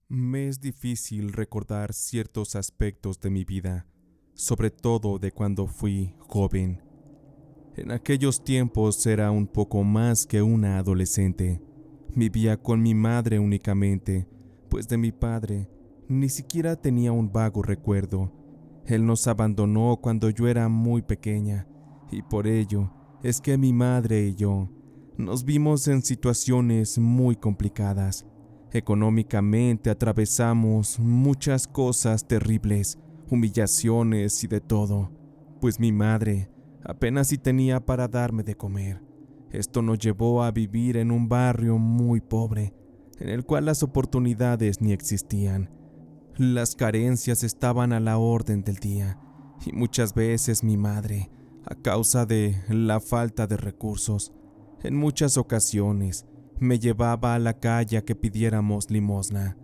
Me es difícil recordar ciertos aspectos de mi vida, sobre todo de cuando fui joven. En aquellos tiempos era un poco más que una adolescente. Vivía con mi madre únicamente, pues de mi padre ni siquiera tenía un vago recuerdo. Él nos abandonó cuando yo era muy pequeña, y por ello es que mi madre y yo nos vimos en situaciones muy complicadas. Económicamente atravesamos muchas cosas terribles, humillaciones y de todo, pues mi madre apenas si tenía para darme de comer. Esto nos llevó a vivir en un barrio muy pobre, en el cual las oportunidades ni existían. Las carencias estaban a la orden del día, y muchas veces mi madre, a causa de la falta de recursos, en muchas ocasiones me llevaba a la calle a que pidiéramos limosna.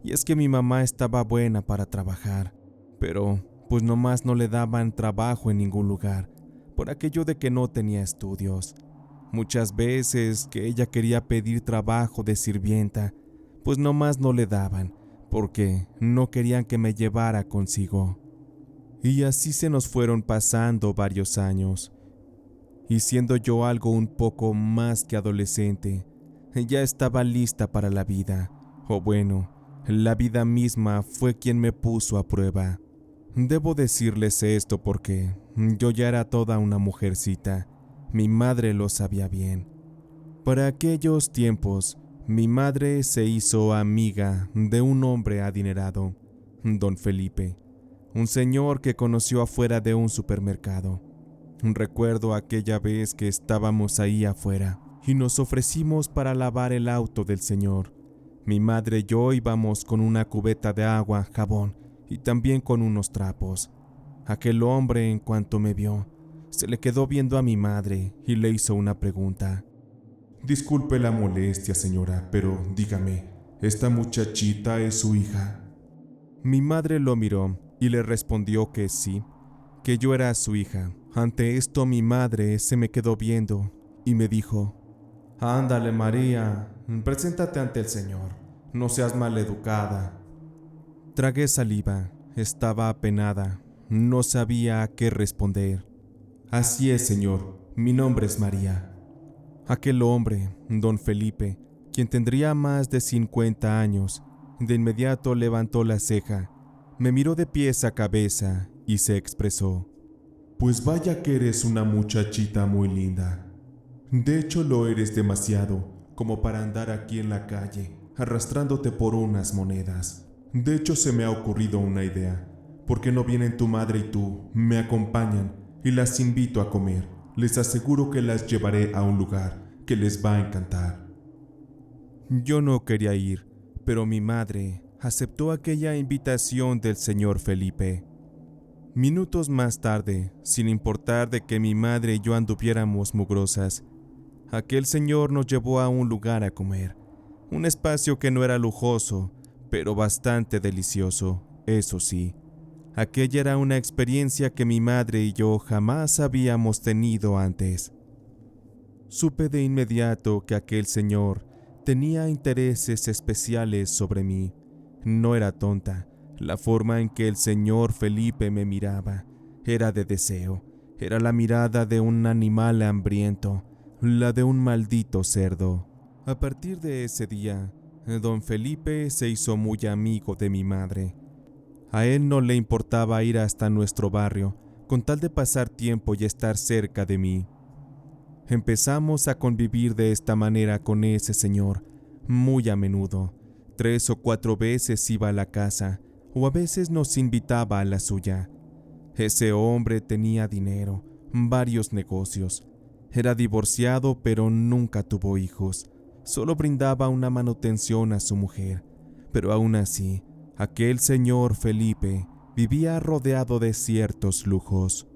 Y es que mi mamá estaba buena para trabajar, pero pues nomás no le daban trabajo en ningún lugar, por aquello de que no tenía estudios. Muchas veces que ella quería pedir trabajo de sirvienta, pues nomás no le daban, porque no querían que me llevara consigo. Y así se nos fueron pasando varios años, y siendo yo algo un poco más que adolescente, ya estaba lista para la vida, o bueno, la vida misma fue quien me puso a prueba. Debo decirles esto porque yo ya era toda una mujercita. Mi madre lo sabía bien. Para aquellos tiempos, mi madre se hizo amiga de un hombre adinerado, don Felipe, un señor que conoció afuera de un supermercado. Recuerdo aquella vez que estábamos ahí afuera y nos ofrecimos para lavar el auto del señor. Mi madre y yo íbamos con una cubeta de agua, jabón y también con unos trapos. Aquel hombre, en cuanto me vio, se le quedó viendo a mi madre y le hizo una pregunta. Disculpe la molestia, señora, pero dígame, ¿esta muchachita es su hija? Mi madre lo miró y le respondió que sí, que yo era su hija. Ante esto mi madre se me quedó viendo y me dijo: Ándale, María, preséntate ante el Señor, no seas maleducada. Tragué saliva, estaba apenada, no sabía a qué responder. Así es, Señor, mi nombre es María. Aquel hombre, don Felipe, quien tendría más de 50 años, de inmediato levantó la ceja, me miró de pies a cabeza y se expresó: Pues vaya que eres una muchachita muy linda. De hecho, lo eres demasiado como para andar aquí en la calle, arrastrándote por unas monedas. De hecho, se me ha ocurrido una idea. ¿Por qué no vienen tu madre y tú, me acompañan y las invito a comer? Les aseguro que las llevaré a un lugar que les va a encantar. Yo no quería ir, pero mi madre aceptó aquella invitación del señor Felipe. Minutos más tarde, sin importar de que mi madre y yo anduviéramos mugrosas, aquel señor nos llevó a un lugar a comer, un espacio que no era lujoso, pero bastante delicioso, eso sí. Aquella era una experiencia que mi madre y yo jamás habíamos tenido antes. Supe de inmediato que aquel señor tenía intereses especiales sobre mí. No era tonta. La forma en que el señor Felipe me miraba era de deseo. Era la mirada de un animal hambriento, la de un maldito cerdo. A partir de ese día, don Felipe se hizo muy amigo de mi madre. A él no le importaba ir hasta nuestro barrio, con tal de pasar tiempo y estar cerca de mí. Empezamos a convivir de esta manera con ese señor, muy a menudo. 3 o 4 veces iba a la casa, o a veces nos invitaba a la suya. Ese hombre tenía dinero, varios negocios. Era divorciado, pero nunca tuvo hijos. Solo brindaba una manutención a su mujer. Pero aún así, aquel señor Felipe vivía rodeado de ciertos lujos.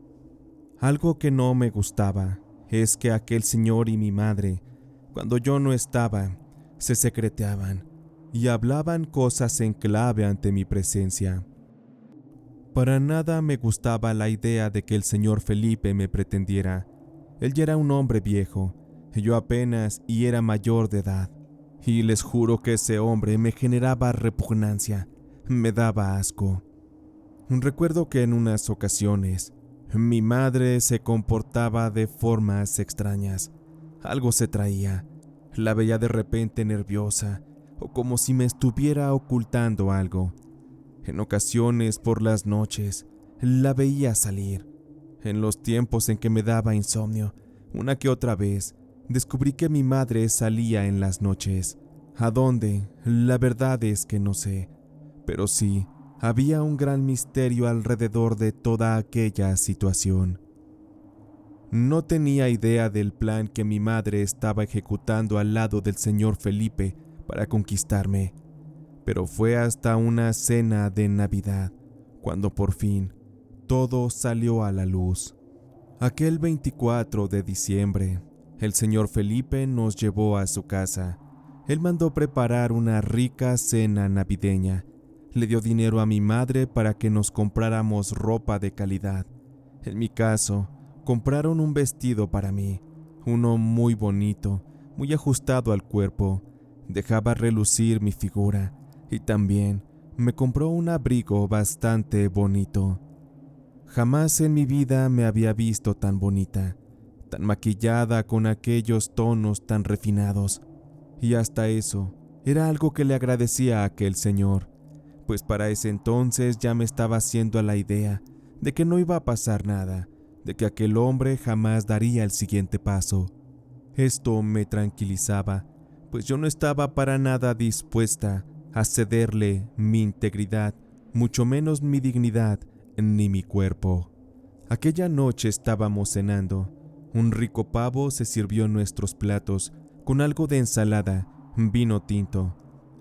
Algo que no me gustaba es que aquel señor y mi madre, cuando yo no estaba, se secreteaban y hablaban cosas en clave ante mi presencia. Para nada me gustaba la idea de que el señor Felipe me pretendiera. Él ya era un hombre viejo, y yo apenas y era mayor de edad, y les juro que ese hombre me generaba repugnancia, me daba asco. Recuerdo que en unas ocasiones mi madre se comportaba de formas extrañas. Algo se traía, la veía de repente nerviosa o como si me estuviera ocultando algo. En ocasiones por las noches la veía salir. En los tiempos en que me daba insomnio, una que otra vez, descubrí que mi madre salía en las noches. ¿A dónde? La verdad es que no sé. Pero sí, había un gran misterio alrededor de toda aquella situación. No tenía idea del plan que mi madre estaba ejecutando al lado del señor Felipe para conquistarme. Pero fue hasta una cena de Navidad, cuando por fin todo salió a la luz. Aquel 24 de diciembre, el señor Felipe nos llevó a su casa. Él mandó preparar una rica cena navideña. Le dio dinero a mi madre para que nos compráramos ropa de calidad. En mi caso, compraron un vestido para mí, uno muy bonito, muy ajustado al cuerpo, dejaba relucir mi figura, y también me compró un abrigo bastante bonito. Jamás en mi vida me había visto tan bonita, tan maquillada con aquellos tonos tan refinados, y hasta eso era algo que le agradecía a aquel señor, pues para ese entonces ya me estaba haciendo a la idea de que no iba a pasar nada, de que aquel hombre jamás daría el siguiente paso. Esto me tranquilizaba, pues yo no estaba para nada dispuesta a cederle mi integridad, mucho menos mi dignidad, ni mi cuerpo. Aquella noche estábamos cenando. Un rico pavo se sirvió en nuestros platos, con algo de ensalada, vino tinto.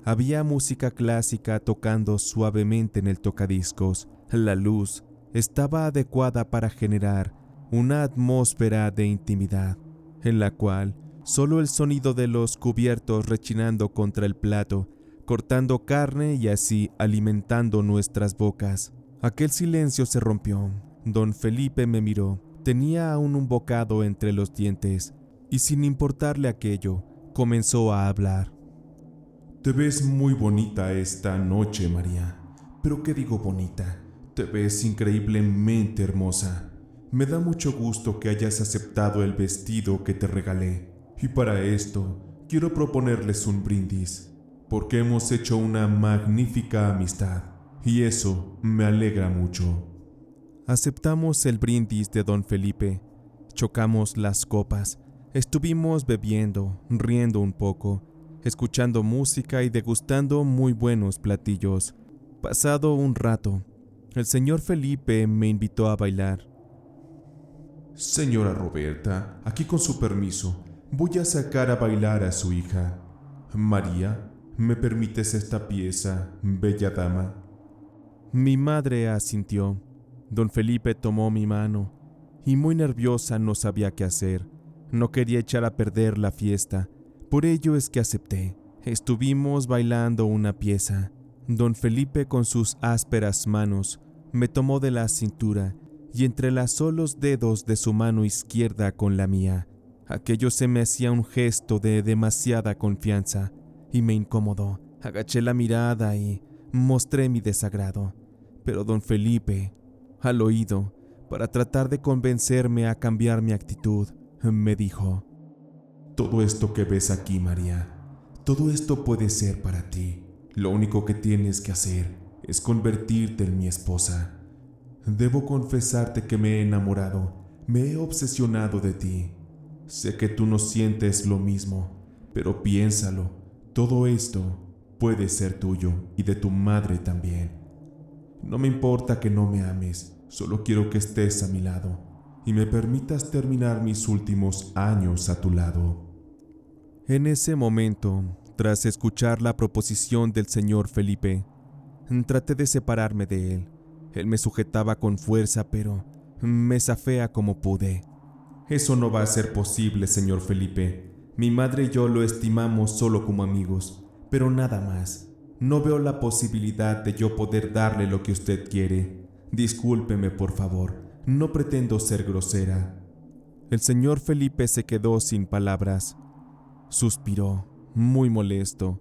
Había música clásica tocando suavemente en el tocadiscos. La luz estaba adecuada para generar una atmósfera de intimidad, en la cual solo el sonido de los cubiertos rechinando contra el plato, cortando carne y así alimentando nuestras bocas. Aquel silencio se rompió. Don Felipe me miró. Tenía aún un bocado entre los dientes, y sin importarle aquello, comenzó a hablar. Te ves muy bonita esta noche, María. ¿Pero qué digo bonita? Te ves increíblemente hermosa. Me da mucho gusto que hayas aceptado el vestido que te regalé. Y para esto, quiero proponerles un brindis, porque hemos hecho una magnífica amistad, y eso me alegra mucho. Aceptamos el brindis de don Felipe. Chocamos las copas. Estuvimos bebiendo, riendo un poco, escuchando música y degustando muy buenos platillos. Pasado un rato, el señor Felipe me invitó a bailar. Señora Roberta, aquí con su permiso, voy a sacar a bailar a su hija. María, ¿me permites esta pieza, bella dama? Mi madre asintió. Don Felipe tomó mi mano y muy nerviosa no sabía qué hacer. No quería echar a perder la fiesta, por ello es que acepté. Estuvimos bailando una pieza. Don Felipe con sus ásperas manos me tomó de la cintura y entrelazó los dedos de su mano izquierda con la mía. Aquello se me hacía un gesto de demasiada confianza y me incomodó. Agaché la mirada y mostré mi desagrado. Pero don Felipe, al oído, para tratar de convencerme a cambiar mi actitud, me dijo: Todo esto que ves aquí, María, todo esto puede ser para ti. Lo único que tienes que hacer es convertirte en mi esposa. Debo confesarte que me he enamorado, me he obsesionado de ti. Sé que tú no sientes lo mismo, pero piénsalo, todo esto puede ser tuyo y de tu madre también. No me importa que no me ames, solo quiero que estés a mi lado y me permitas terminar mis últimos años a tu lado. En ese momento, tras escuchar la proposición del señor Felipe, traté de separarme de él. Él me sujetaba con fuerza, pero me zafé a como pude. Eso no va a ser posible, señor Felipe. Mi madre y yo lo estimamos solo como amigos, pero nada más. No veo la posibilidad de yo poder darle lo que usted quiere. Discúlpeme, por favor. No pretendo ser grosera. El señor Felipe se quedó sin palabras. Suspiró, muy molesto,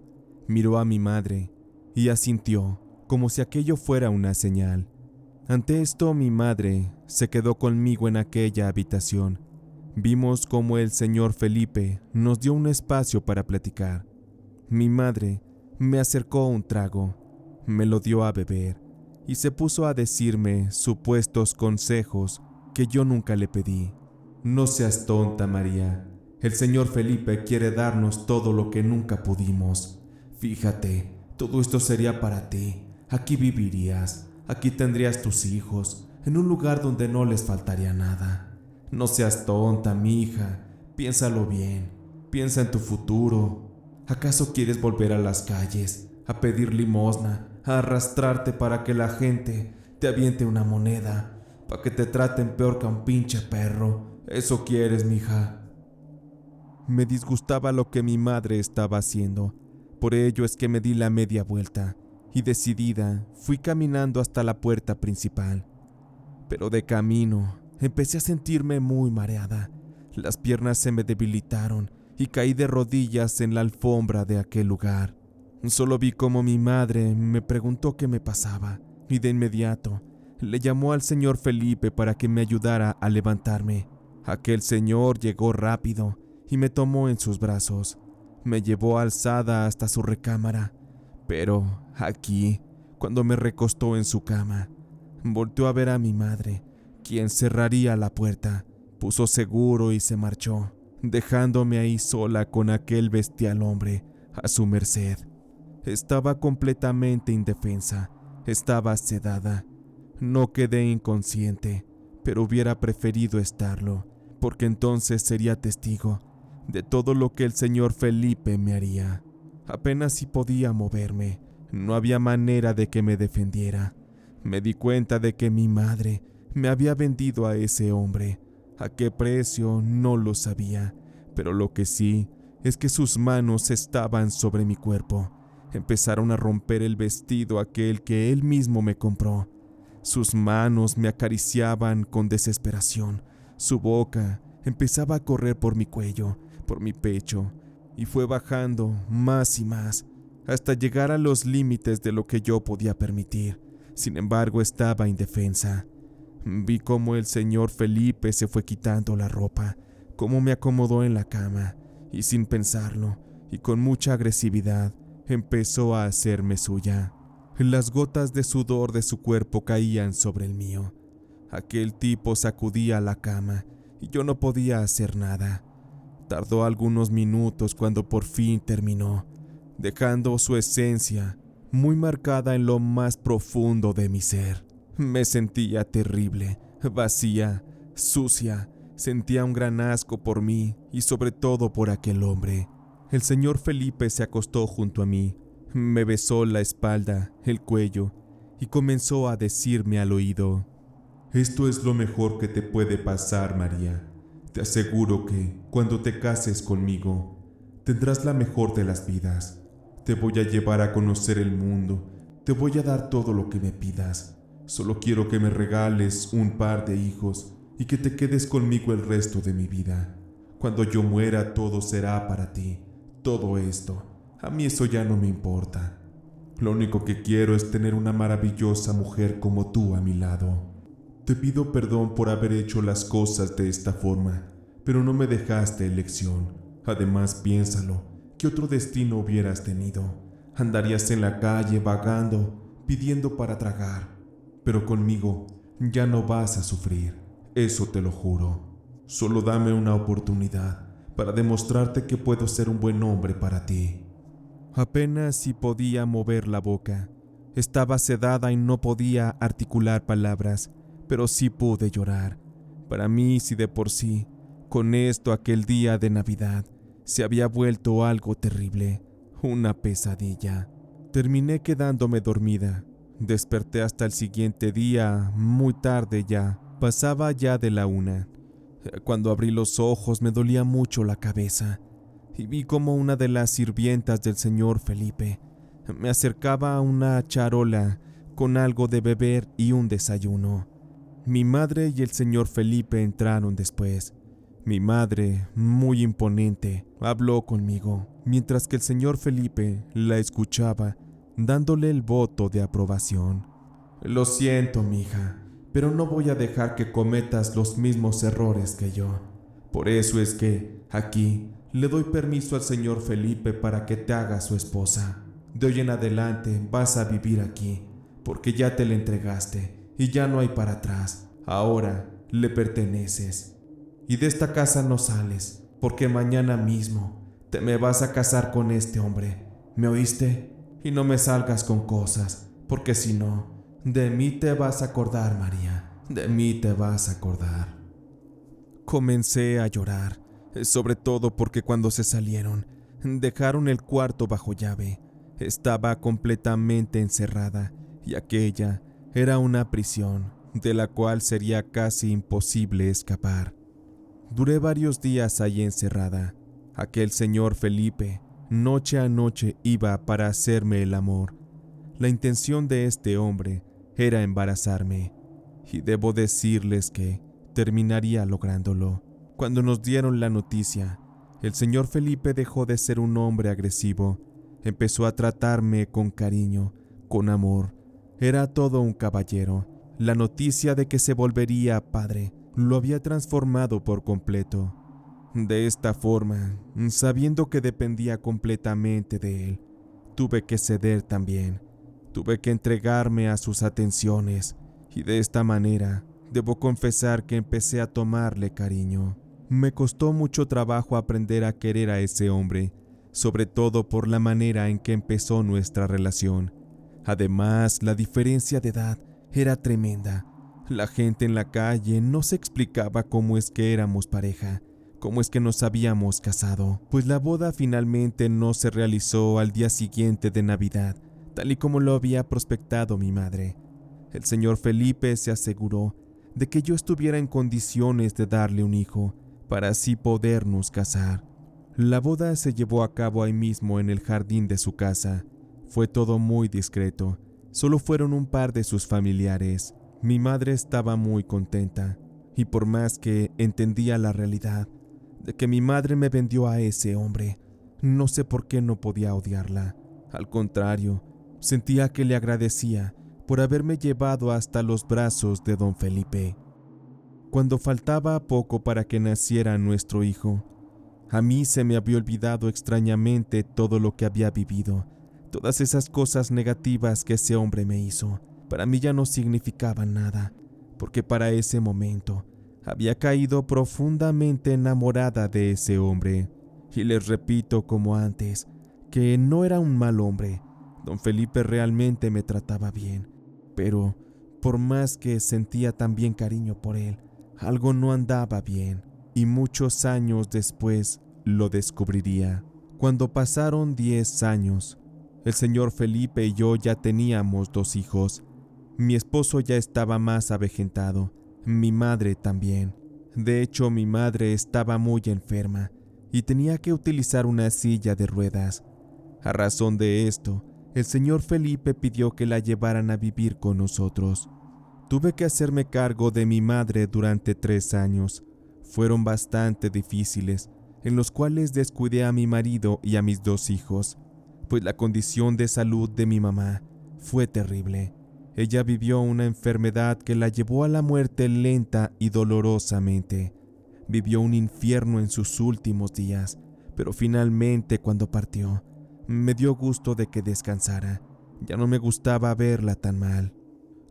miró a mi madre y asintió, como si aquello fuera una señal. Ante esto, mi madre se quedó conmigo en aquella habitación. Vimos cómo el señor Felipe nos dio un espacio para platicar. Mi madre me acercó un trago, me lo dio a beber y se puso a decirme supuestos consejos que yo nunca le pedí. No seas tonta, María. El señor Felipe quiere darnos todo lo que nunca pudimos. Fíjate, todo esto sería para ti. Aquí vivirías, aquí tendrías tus hijos, en un lugar donde no les faltaría nada. No seas tonta, mija. Piénsalo bien. Piensa en tu futuro. ¿Acaso quieres volver a las calles, a pedir limosna, a arrastrarte para que la gente te aviente una moneda, para que te traten peor que a un pinche perro? ¿Eso quieres, mija? Me disgustaba lo que mi madre estaba haciendo. Por ello es que me di la media vuelta y decidida fui caminando hasta la puerta principal. Pero de camino empecé a sentirme muy mareada. Las piernas se me debilitaron y caí de rodillas en la alfombra de aquel lugar. Solo vi cómo mi madre me preguntó qué me pasaba y de inmediato le llamó al señor Felipe para que me ayudara a levantarme. Aquel señor llegó rápido y me tomó en sus brazos. Me llevó alzada hasta su recámara, pero aquí, cuando me recostó en su cama, volteó a ver a mi madre, quien cerraría la puerta, puso seguro y se marchó, dejándome ahí sola con aquel bestial hombre a su merced. Estaba completamente indefensa, estaba sedada. No quedé inconsciente, pero hubiera preferido estarlo, porque entonces sería testigo de todo lo que el señor Felipe me haría. Apenas si podía moverme, no había manera de que me defendiera. Me di cuenta de que mi madre me había vendido a ese hombre. A qué precio no lo sabía, pero lo que sí es que sus manos estaban sobre mi cuerpo. Empezaron a romper el vestido aquel que él mismo me compró. Sus manos me acariciaban con desesperación. Su boca empezaba a correr por mi cuello, por mi pecho, y fue bajando más y más, hasta llegar a los límites de lo que yo podía permitir. Sin embargo, estaba indefensa. Vi cómo el señor Felipe se fue quitando la ropa, cómo me acomodó en la cama, y sin pensarlo, y con mucha agresividad, empezó a hacerme suya. Las gotas de sudor de su cuerpo caían sobre el mío. Aquel tipo sacudía la cama y yo no podía hacer nada. Tardó algunos minutos cuando por fin terminó, dejando su esencia muy marcada en lo más profundo de mi ser. Me sentía terrible, vacía, sucia. Sentía un gran asco por mí y sobre todo por aquel hombre. El señor Felipe se acostó junto a mí, me besó la espalda, el cuello y comenzó a decirme al oído: Esto es lo mejor que te puede pasar, María. Te aseguro que, cuando te cases conmigo, tendrás la mejor de las vidas. Te voy a llevar a conocer el mundo. Te voy a dar todo lo que me pidas. Solo quiero que me regales un par de hijos y que te quedes conmigo el resto de mi vida. Cuando yo muera, todo será para ti. Todo esto, a mí eso ya no me importa. Lo único que quiero es tener una maravillosa mujer como tú a mi lado. Te pido perdón por haber hecho las cosas de esta forma, pero no me dejaste elección. Además, piénsalo, ¿qué otro destino hubieras tenido? Andarías en la calle vagando, pidiendo para tragar. Pero conmigo ya no vas a sufrir, eso te lo juro. Solo dame una oportunidad para demostrarte que puedo ser un buen hombre para ti. Apenas si podía mover la boca. Estaba sedada y no podía articular palabras, pero sí pude llorar. Para mí, si de por sí, con esto aquel día de Navidad se había vuelto algo terrible, una pesadilla. Terminé quedándome dormida. Desperté hasta el siguiente día, muy tarde ya, pasaba ya de la 1. Cuando abrí los ojos me dolía mucho la cabeza y vi como una de las sirvientas del señor Felipe me acercaba a una charola con algo de beber y un desayuno. Mi madre y el señor Felipe entraron después. Mi madre, muy imponente, habló conmigo, mientras que el señor Felipe la escuchaba, dándole el voto de aprobación. Lo siento, mija, pero no voy a dejar que cometas los mismos errores que yo. Por eso es que, aquí, le doy permiso al señor Felipe para que te haga su esposa. De hoy en adelante vas a vivir aquí, porque ya te le entregaste y ya no hay para atrás. Ahora le perteneces. Y de esta casa no sales, porque mañana mismo te me vas a casar con este hombre. ¿Me oíste? Y no me salgas con cosas, porque si no, de mí te vas a acordar, María. De mí te vas a acordar. Comencé a llorar, sobre todo porque cuando se salieron, dejaron el cuarto bajo llave. Estaba completamente encerrada y aquella era una prisión de la cual sería casi imposible escapar. Duré varios días ahí encerrada. Aquel señor Felipe, noche a noche iba para hacerme el amor. La intención de este hombre era embarazarme, y debo decirles que terminaría lográndolo. Cuando nos dieron la noticia, el señor Felipe dejó de ser un hombre agresivo. Empezó a tratarme con cariño, con amor. Era todo un caballero. La noticia de que se volvería padre lo había transformado por completo. De esta forma, sabiendo que dependía completamente de él, tuve que ceder también. Tuve que entregarme a sus atenciones y de esta manera debo confesar que empecé a tomarle cariño. Me costó mucho trabajo aprender a querer a ese hombre, sobre todo por la manera en que empezó nuestra relación. Además, la diferencia de edad era tremenda. La gente en la calle no se explicaba cómo es que éramos pareja, cómo es que nos habíamos casado, pues la boda finalmente no se realizó al día siguiente de Navidad, tal y como lo había prospectado mi madre. El señor Felipe se aseguró de que yo estuviera en condiciones de darle un hijo, para así podernos casar. La boda se llevó a cabo ahí mismo en el jardín de su casa. Fue todo muy discreto, solo fueron un par de sus familiares. Mi madre estaba muy contenta, y por más que entendía la realidad de que mi madre me vendió a ese hombre, no sé por qué no podía odiarla. Al contrario, sentía que le agradecía por haberme llevado hasta los brazos de don Felipe. Cuando faltaba poco para que naciera nuestro hijo, a mí se me había olvidado extrañamente todo lo que había vivido. Todas esas cosas negativas que ese hombre me hizo, para mí ya no significaban nada, porque para ese momento había caído profundamente enamorada de ese hombre. Y les repito como antes, que no era un mal hombre. Don Felipe realmente me trataba bien, pero por más que sentía también cariño por él, algo no andaba bien, y muchos años después lo descubriría. Cuando pasaron 10 años, el señor Felipe y yo ya teníamos 2 hijos. Mi esposo ya estaba más avejentado, mi madre también. De hecho, mi madre estaba muy enferma y tenía que utilizar una silla de ruedas. A razón de esto, el señor Felipe pidió que la llevaran a vivir con nosotros. Tuve que hacerme cargo de mi madre durante 3 años. Fueron bastante difíciles, en los cuales descuidé a mi marido y a mis 2 hijos, pues la condición de salud de mi mamá fue terrible. Ella vivió una enfermedad que la llevó a la muerte lenta y dolorosamente. Vivió un infierno en sus últimos días, pero finalmente cuando partió, me dio gusto de que descansara. Ya no me gustaba verla tan mal.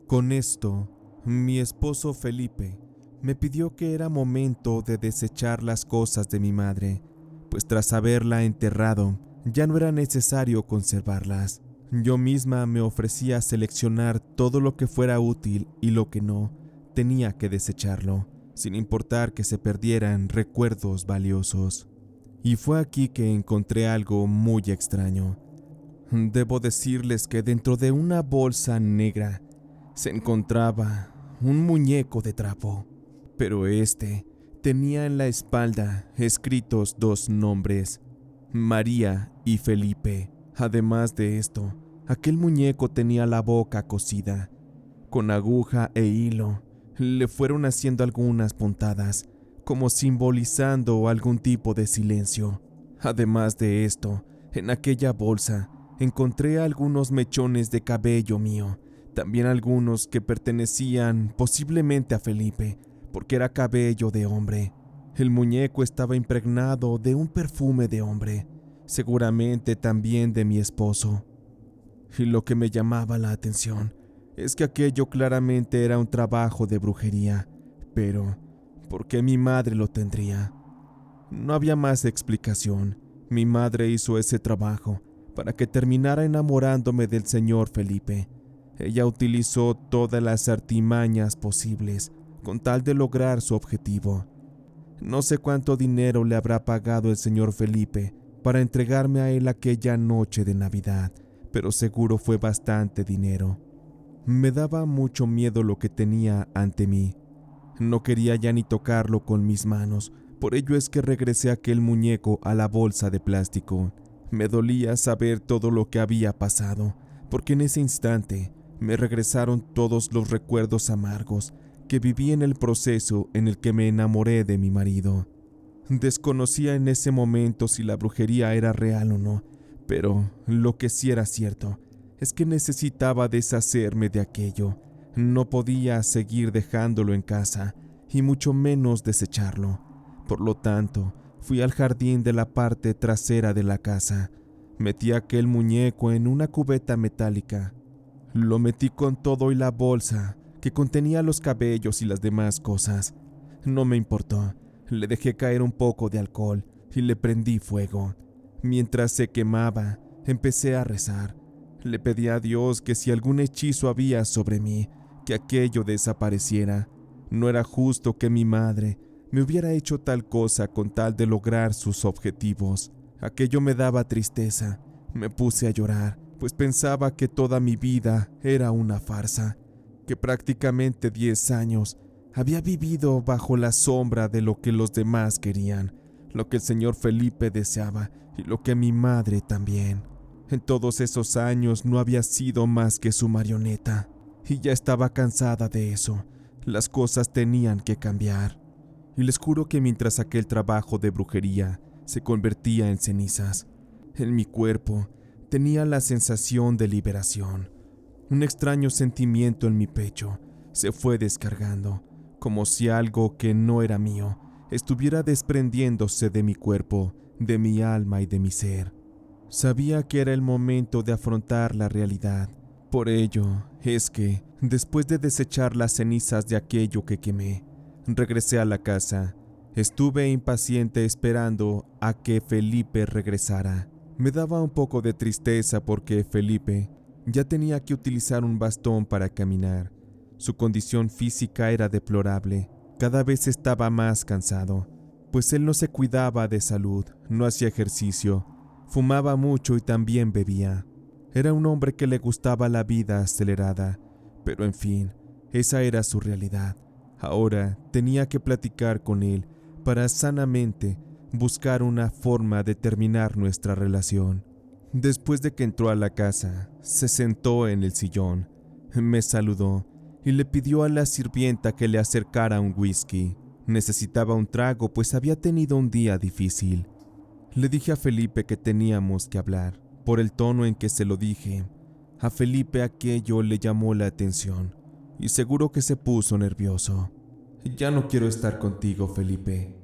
Con esto, mi esposo Felipe me pidió que era momento de desechar las cosas de mi madre, pues tras haberla enterrado, ya no era necesario conservarlas. Yo misma me ofrecía a seleccionar todo lo que fuera útil y lo que no, tenía que desecharlo, sin importar que se perdieran recuerdos valiosos. Y fue aquí que encontré algo muy extraño. Debo decirles que dentro de una bolsa negra se encontraba un muñeco de trapo, pero este tenía en la espalda escritos 2 nombres, María y Felipe. Además de esto, aquel muñeco tenía la boca cosida. Con aguja e hilo le fueron haciendo algunas puntadas, como simbolizando algún tipo de silencio. Además de esto, en aquella bolsa encontré algunos mechones de cabello mío, también algunos que pertenecían posiblemente a Felipe, porque era cabello de hombre. El muñeco estaba impregnado de un perfume de hombre, seguramente también de mi esposo. Y lo que me llamaba la atención es que aquello claramente era un trabajo de brujería, pero ¿por qué mi madre lo tendría? No había más explicación. Mi madre hizo ese trabajo para que terminara enamorándome del señor Felipe. Ella utilizó todas las artimañas posibles con tal de lograr su objetivo. No sé cuánto dinero le habrá pagado el señor Felipe para entregarme a él aquella noche de Navidad, pero seguro fue bastante dinero. Me daba mucho miedo lo que tenía ante mí. No quería ya ni tocarlo con mis manos, por ello es que regresé aquel muñeco a la bolsa de plástico. Me dolía saber todo lo que había pasado, porque en ese instante me regresaron todos los recuerdos amargos que viví en el proceso en el que me enamoré de mi marido. Desconocía en ese momento si la brujería era real o no, pero lo que sí era cierto es que necesitaba deshacerme de aquello. No podía seguir dejándolo en casa, y mucho menos desecharlo. Por lo tanto, fui al jardín de la parte trasera de la casa. Metí aquel muñeco en una cubeta metálica. Lo metí con todo y la bolsa, que contenía los cabellos y las demás cosas. No me importó. Le dejé caer un poco de alcohol y le prendí fuego. Mientras se quemaba, empecé a rezar. Le pedí a Dios que si algún hechizo había sobre mí, que aquello desapareciera. No era justo que mi madre me hubiera hecho tal cosa con tal de lograr sus objetivos. Aquello me daba tristeza. Me puse a llorar, pues pensaba que toda mi vida era una farsa, que prácticamente 10 años había vivido bajo la sombra de lo que los demás querían, lo que el señor Felipe deseaba y lo que mi madre también. En todos esos años no había sido más que su marioneta, y ya estaba cansada de eso. Las cosas tenían que cambiar. Y les juro que mientras aquel trabajo de brujería se convertía en cenizas, en mi cuerpo tenía la sensación de liberación. Un extraño sentimiento en mi pecho se fue descargando, como si algo que no era mío estuviera desprendiéndose de mi cuerpo, de mi alma y de mi ser. Sabía que era el momento de afrontar la realidad. Por ello es que, después de desechar las cenizas de aquello que quemé, regresé a la casa. Estuve impaciente esperando a que Felipe regresara. Me daba un poco de tristeza porque Felipe ya tenía que utilizar un bastón para caminar. Su condición física era deplorable. Cada vez estaba más cansado, pues él no se cuidaba de salud, no hacía ejercicio, fumaba mucho y también bebía. Era un hombre que le gustaba la vida acelerada, pero en fin, esa era su realidad. Ahora tenía que platicar con él para sanamente buscar una forma de terminar nuestra relación. Después de que entró a la casa, se sentó en el sillón, me saludó y le pidió a la sirvienta que le acercara un whisky. Necesitaba un trago, pues había tenido un día difícil. Le dije a Felipe que teníamos que hablar. Por el tono en que se lo dije, a Felipe aquello le llamó la atención y seguro que se puso nervioso. Ya no quiero estar contigo, Felipe.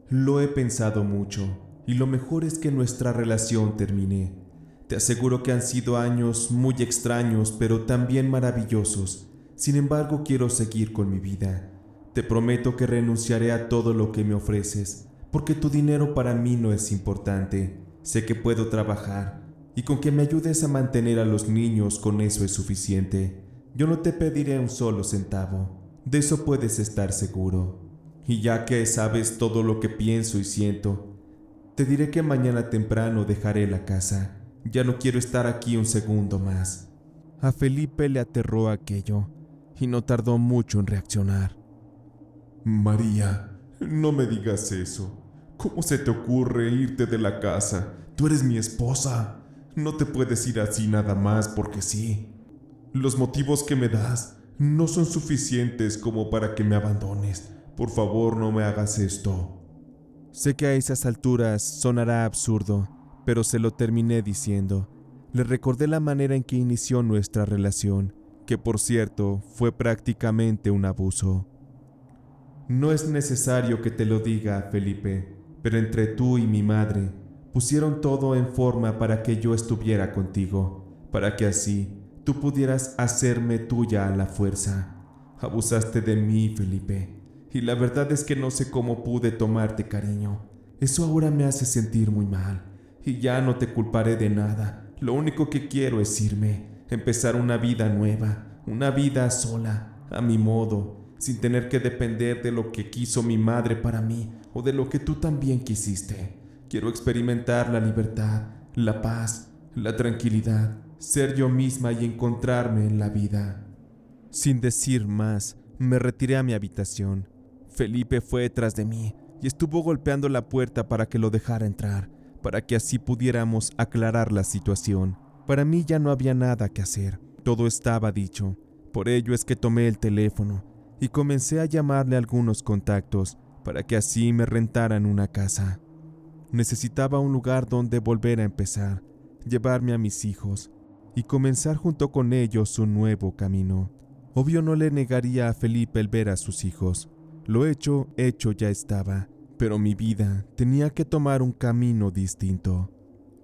Lo he pensado mucho y lo mejor es que nuestra relación termine. Te aseguro que han sido años muy extraños, pero también maravillosos. Sin embargo, quiero seguir con mi vida. Te prometo que renunciaré a todo lo que me ofreces, porque tu dinero para mí no es importante. Sé que puedo trabajar, y con que me ayudes a mantener a los niños, con eso es suficiente. Yo no te pediré un solo centavo, de eso puedes estar seguro. Y ya que sabes todo lo que pienso y siento, te diré que mañana temprano dejaré la casa. Ya no quiero estar aquí un segundo más. A Felipe le aterró aquello, y no tardó mucho en reaccionar. María, no me digas eso. ¿Cómo se te ocurre irte de la casa? Tú eres mi esposa. No te puedes ir así nada más porque sí. Los motivos que me das no son suficientes como para que me abandones. Por favor, no me hagas esto. Sé que a esas alturas sonará absurdo, pero se lo terminé diciendo. Le recordé la manera en que inició nuestra relación, que por cierto fue prácticamente un abuso. No es necesario que te lo diga, Felipe, pero entre tú y mi madre pusieron todo en forma para que yo estuviera contigo, para que así tú pudieras hacerme tuya a la fuerza. Abusaste de mí, Felipe, y la verdad es que no sé cómo pude tomarte cariño. Eso ahora me hace sentir muy mal, y ya no te culparé de nada. Lo único que quiero es irme, empezar una vida nueva, una vida sola, a mi modo, sin tener que depender de lo que quiso mi madre para mí o de lo que tú también quisiste. Quiero experimentar la libertad, la paz, la tranquilidad, ser yo misma y encontrarme en la vida. Sin decir más, me retiré a mi habitación. Felipe fue tras de mí y estuvo golpeando la puerta para que lo dejara entrar, para que así pudiéramos aclarar la situación. Para mí ya no había nada que hacer, todo estaba dicho. Por ello es que tomé el teléfono y comencé a llamarle a algunos contactos para que así me rentaran una casa. Necesitaba un lugar donde volver a empezar, llevarme a mis hijos y comenzar junto con ellos un nuevo camino. Obvio no le negaría a Felipe el ver a sus hijos. Lo hecho ya estaba, pero mi vida tenía que tomar un camino distinto.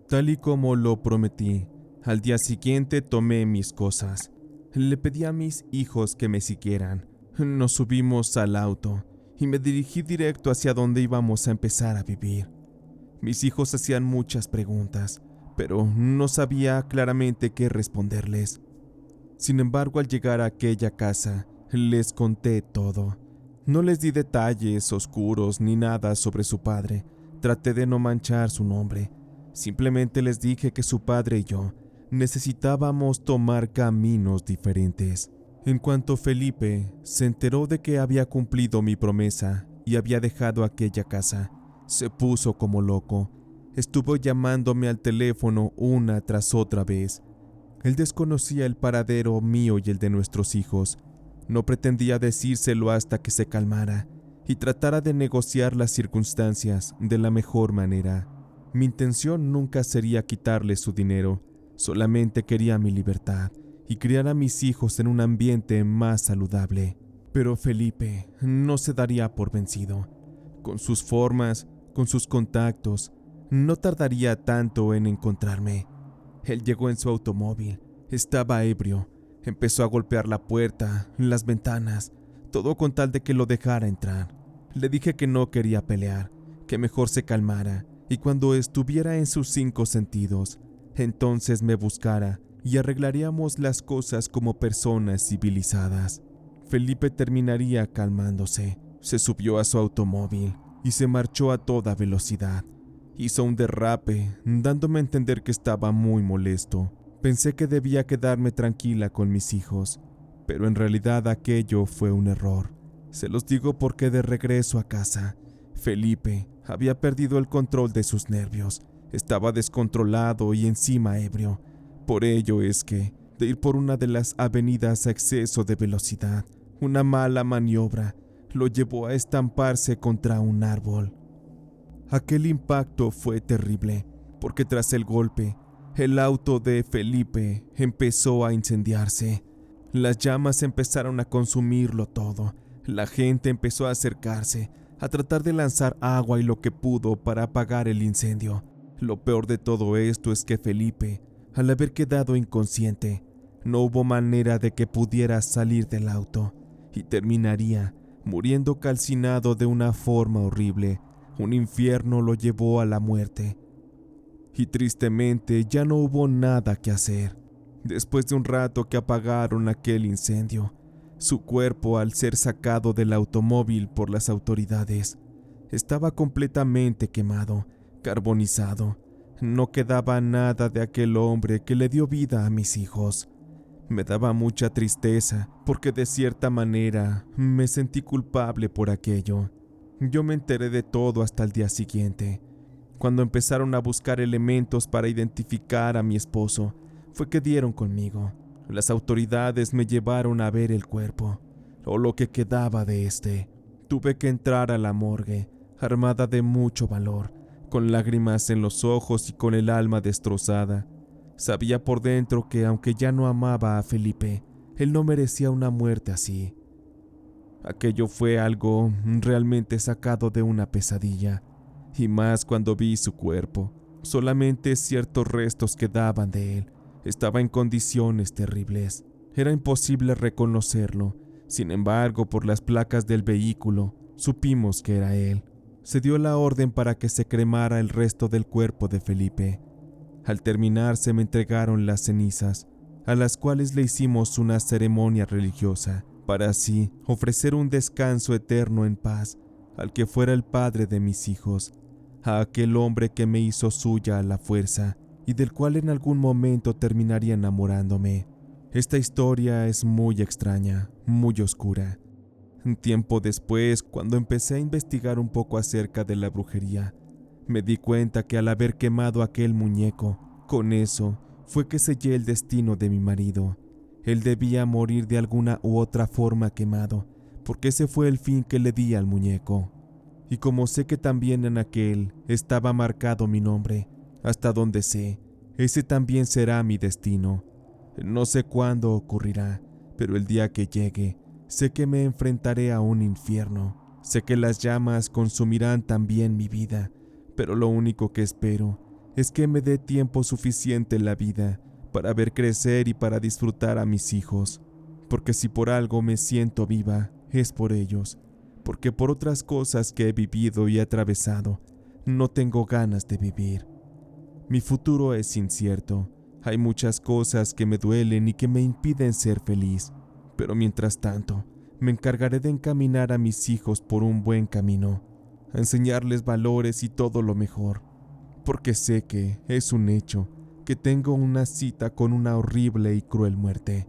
Tal y como lo prometí, al día siguiente tomé mis cosas. Le pedí a mis hijos que me siguieran. Nos subimos al auto y me dirigí directo hacia donde íbamos a empezar a vivir. Mis hijos hacían muchas preguntas, pero no sabía claramente qué responderles. Sin embargo, al llegar a aquella casa, les conté todo. No les di detalles oscuros ni nada sobre su padre. Traté de no manchar su nombre. Simplemente les dije que su padre y yo necesitábamos tomar caminos diferentes. En cuanto Felipe se enteró de que había cumplido mi promesa y había dejado aquella casa, se puso como loco. Estuvo llamándome al teléfono una tras otra vez. Él desconocía el paradero mío y el de nuestros hijos. No pretendía decírselo hasta que se calmara y tratara de negociar las circunstancias de la mejor manera. Mi intención nunca sería quitarle su dinero, solamente quería mi libertad y criar a mis hijos en un ambiente más saludable. Pero Felipe no se daría por vencido. Con sus formas, con sus contactos, no tardaría tanto en encontrarme. Él llegó en su automóvil, estaba ebrio, empezó a golpear la puerta, las ventanas, todo con tal de que lo dejara entrar. Le dije que no quería pelear, que mejor se calmara y cuando estuviera en sus 5 sentidos, entonces me buscara y arreglaríamos las cosas como personas civilizadas. Felipe terminaría calmándose, se subió a su automóvil y se marchó a toda velocidad. Hizo un derrape, dándome a entender que estaba muy molesto. Pensé que debía quedarme tranquila con mis hijos, pero en realidad aquello fue un error. Se los digo porque de regreso a casa, Felipe había perdido el control de sus nervios. Estaba descontrolado y encima ebrio. Por ello es que, de ir por una de las avenidas a exceso de velocidad, una mala maniobra lo llevó a estamparse contra un árbol. Aquel impacto fue terrible, porque tras el golpe, el auto de Felipe empezó a incendiarse. Las llamas empezaron a consumirlo todo. La gente empezó a acercarse, a tratar de lanzar agua y lo que pudo para apagar el incendio. Lo peor de todo esto es que Felipe, al haber quedado inconsciente, no hubo manera de que pudiera salir del auto y terminaría muriendo calcinado de una forma horrible. Un infierno lo llevó a la muerte. Y tristemente ya no hubo nada que hacer. Después de un rato que apagaron aquel incendio, su cuerpo, al ser sacado del automóvil por las autoridades, estaba completamente quemado, carbonizado. No quedaba nada de aquel hombre que le dio vida a mis hijos. Me daba mucha tristeza porque de cierta manera me sentí culpable por aquello. Yo me enteré de todo hasta el día siguiente. Cuando empezaron a buscar elementos para identificar a mi esposo, fue que dieron conmigo. Las autoridades me llevaron a ver el cuerpo, o lo que quedaba de este. Tuve que entrar a la morgue, armada de mucho valor, con lágrimas en los ojos y con el alma destrozada. Sabía por dentro que, aunque ya no amaba a Felipe, él no merecía una muerte así. Aquello fue algo realmente sacado de una pesadilla, y más cuando vi su cuerpo. Solamente ciertos restos quedaban de él. Estaba en condiciones terribles. Era imposible reconocerlo. Sin embargo, por las placas del vehículo, supimos que era él. Se dio la orden para que se cremara el resto del cuerpo de Felipe. Al terminar, se me entregaron las cenizas, a las cuales le hicimos una ceremonia religiosa, para así ofrecer un descanso eterno en paz al que fuera el padre de mis hijos, a aquel hombre que me hizo suya a la fuerza y del cual en algún momento terminaría enamorándome. Esta historia es muy extraña, muy oscura. Un tiempo después, cuando empecé a investigar un poco acerca de la brujería, me di cuenta que al haber quemado aquel muñeco, con eso fue que sellé el destino de mi marido. Él debía morir de alguna u otra forma quemado, porque ese fue el fin que le di al muñeco. Y como sé que también en aquel estaba marcado mi nombre, hasta donde sé, ese también será mi destino. No sé cuándo ocurrirá, pero el día que llegue, sé que me enfrentaré a un infierno. Sé que las llamas consumirán también mi vida, pero lo único que espero es que me dé tiempo suficiente en la vida para ver crecer y para disfrutar a mis hijos. Porque si por algo me siento viva, es por ellos. Porque por otras cosas que he vivido y atravesado, no tengo ganas de vivir. Mi futuro es incierto. Hay muchas cosas que me duelen y que me impiden ser feliz. Pero mientras tanto, me encargaré de encaminar a mis hijos por un buen camino, a enseñarles valores y todo lo mejor. Porque sé que es un hecho que tengo una cita con una horrible y cruel muerte.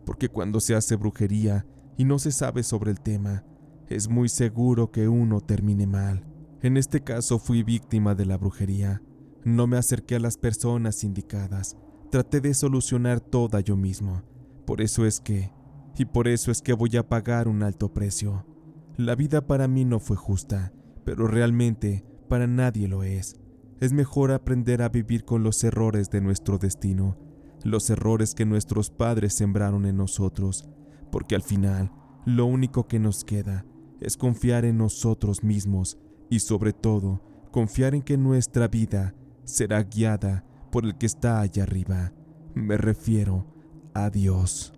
Porque cuando se hace brujería y no se sabe sobre el tema, es muy seguro que uno termine mal. En este caso fui víctima de la brujería. No me acerqué a las personas indicadas. Traté de solucionar toda yo mismo. Por eso es que voy a pagar un alto precio. La vida para mí no fue justa, pero realmente para nadie lo es. Es mejor aprender a vivir con los errores de nuestro destino, los errores que nuestros padres sembraron en nosotros, porque al final lo único que nos queda es confiar en nosotros mismos y sobre todo confiar en que nuestra vida será guiada por el que está allá arriba. Me refiero a Dios.